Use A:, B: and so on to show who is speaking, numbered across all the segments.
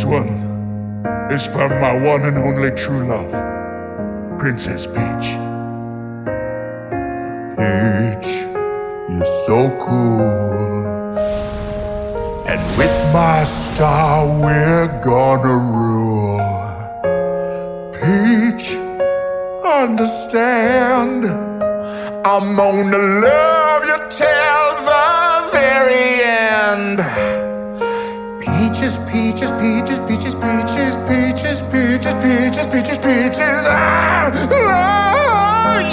A: This one is from my one and only true love, Princess Peach. Peach, you're so cool. And with my star, we're gonna rule. Peach, understand, I'm gonna love you till the very end. Peaches, peaches, peaches, peaches, peaches, peaches, peaches, peaches, peaches, peaches. Oh,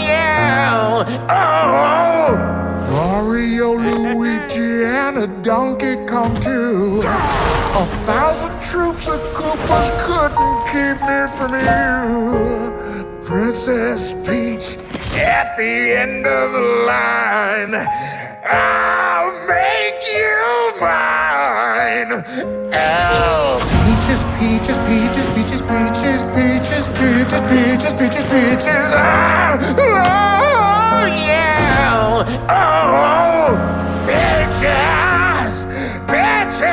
A: yeah. Oh, Mario, Luigi, and a Donkey Kong too. 1,000 troops of Koopas couldn't keep me from you. Princess Peach, at the end of the line, I'll make you mine. Oh, peaches, peaches, peaches, peaches, peaches, peaches, peaches, peaches, peaches, peaches. Oh, yeah. Oh, peaches, peaches,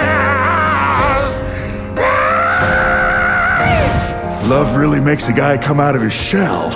A: peach. Love really makes a guy come out of his shell.